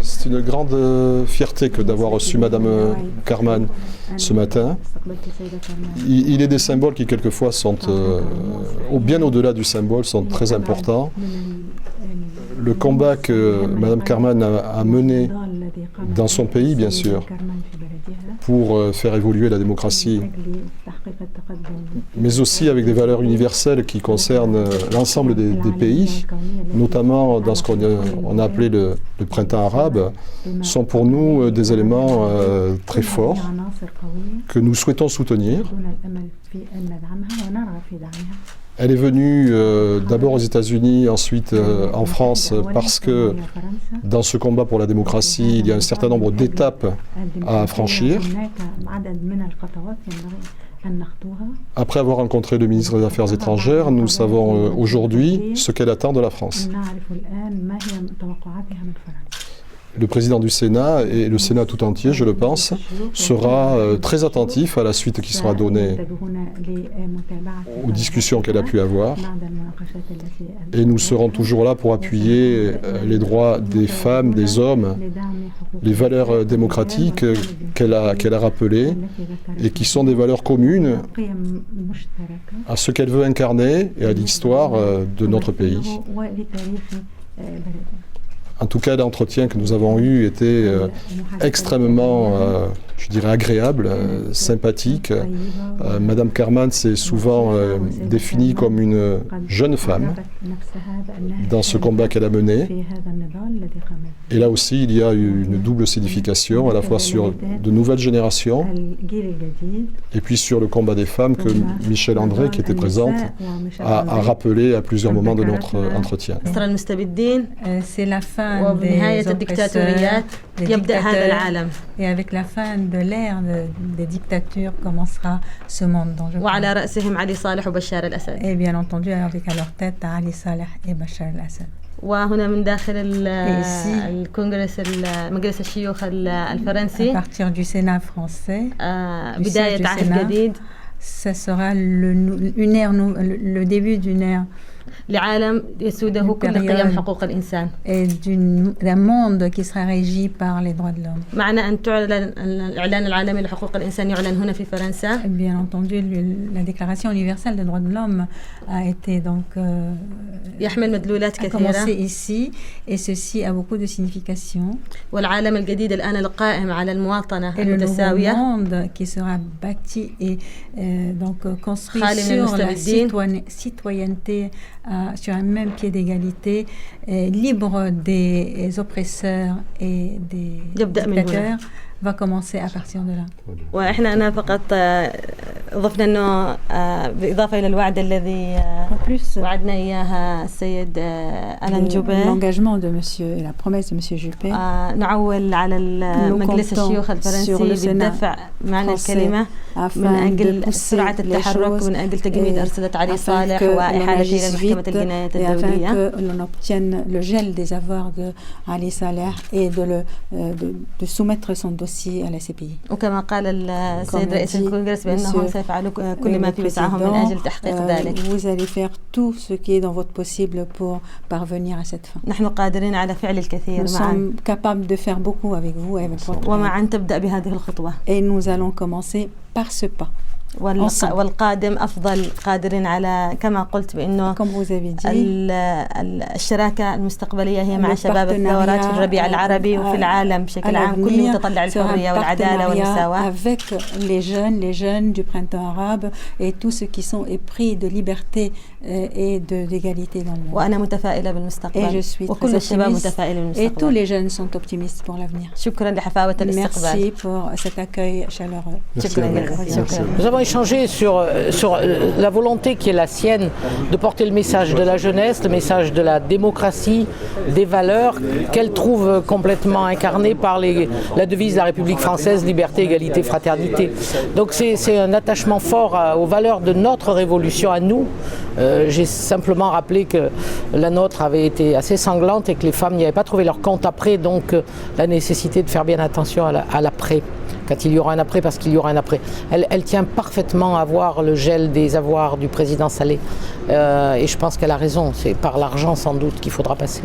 C'est une grande fierté que d'avoir reçu Madame Karman ce matin. Il est des symboles qui quelquefois sont, bien au-delà du symbole, sont très importants. Le combat que Madame Karman a mené dans son pays, bien sûr, pour faire évoluer la démocratie, mais aussi avec des valeurs universelles qui concernent l'ensemble des pays, notamment dans ce qu'on a appelé le printemps arabe, sont pour nous des éléments très forts que nous souhaitons soutenir. Elle est venue d'abord aux États-Unis, ensuite en France, parce que dans ce combat pour la démocratie, il y a un certain nombre d'étapes à franchir. Après avoir rencontré le ministre des Affaires étrangères, nous savons aujourd'hui ce qu'elle attend de la France. Le président du Sénat et le Sénat tout entier, je le pense, sera très attentif à la suite qui sera donnée aux discussions qu'elle a pu avoir. Et nous serons toujours là pour appuyer les droits des femmes, des hommes, les valeurs démocratiques qu'elle a rappelées et qui sont des valeurs communes à ce qu'elle veut incarner et à l'histoire de notre pays. En tout cas, l'entretien que nous avons eu était extrêmement, je dirais, agréable, sympathique. Madame Karman s'est souvent définie comme une jeune femme dans ce combat qu'elle a mené. Et là aussi, il y a une double signification, à la fois sur de nouvelles générations et puis sur le combat des femmes que Michel André, qui était présente, a rappelé à plusieurs moments de notre entretien. C'est la fin des oppresseurs, des dictateurs, et avec la fin de l'ère des dictatures commencera ce monde dont je parle. Et bien entendu, avec à leur tête Ali Saleh et Bachar el-Assad. وهنا من داخل الكونغرس مجلس الشيوخ الفرنسي à partir du Sénat français بداية عهد جديد ce sera le début d'une ère لعالم يسوده كل قيم حقوق الإنسان et d'un monde qui sera régi par les droits de l'homme. معنى أن تعلن الإعلان العالمي لحقوق الإنسان يعلن هنا في فرنسا. Bien entendu, la Déclaration universelle des droits de l'homme a été donc يحمل مدلولات كثيرة. commencé ici et ceci a beaucoup de signification. والعالم الجديد الآن القائم على المواطنة المتساوية. Et le nouveau monde qui sera bâti et donc construit sur la citoyenneté, sur un même pied d'égalité, libre des oppresseurs et des dictateurs, va commencer à partir de là. وإحنا أنا فقط ضفنا إنه بالإضافة إلى الوعد الذي وعدنا إياها السيد ألان جوبيه. L'engagement de monsieur et la promesse de monsieur Juppé. نعول على مجلس الشيوخ الفرنسي بالدفع معنى الكلمة من أجل سرعة التحرك ومن أجل تجميد أرصدة علي صالح وإحالته إلى محكمة الجنايات الدولية. Afin que l'on obtienne le gel des avoirs de Ali Saleh et de soumettre son dossier à la CPI. وكما قال السيد رئيس الكونغرس بأنهم سيفعلوا كل ما في وسعهم من أجل تحقيق ذلك. Vous allez faire tout ce qui est dans votre possible pour parvenir à cette fin. نحن قادرين على فعل الكثير Nous sommes capables de faire beaucoup avec vous et avec votre ومعا تبدأ بهذه الخطوة. Et nous allons commencer par ce pas. والقادم أفضل قادرين على كما قلت بأنه الشراكة المستقبلية هي مع شباب الثورات في الربيع العربي وفي العالم بشكل عام كل متطلع الحرية والعدالة والمساواة. Avec les jeunes du printemps arabe et tous ceux qui sont épris de liberté et d'égalité dans le monde. وأنا متفائلة بالمستقبل. Et je suis وكل الشباب متفائلين بالمستقبل. Et tous les jeunes sont optimistes pour l'avenir. شكرا لحفاوة الاستقبال. Merci pour cet accueil chaleureux. شكرا. Nous avons échangé sur la volonté qui est la sienne de porter le message de la jeunesse, le message de la démocratie, des valeurs qu'elle trouve complètement incarnées par la devise de la République française, liberté, égalité, fraternité. Donc c'est un attachement fort aux valeurs de notre révolution à nous. J'ai simplement rappelé que la nôtre avait été assez sanglante et que les femmes n'y avaient pas trouvé leur compte après, donc la nécessité de faire bien attention à l'après. Quand il y aura un après, parce qu'il y aura un après. Elle tient parfaitement à voir le gel des avoirs du président Saleh. Et je pense qu'elle a raison, c'est par l'argent sans doute qu'il faudra passer.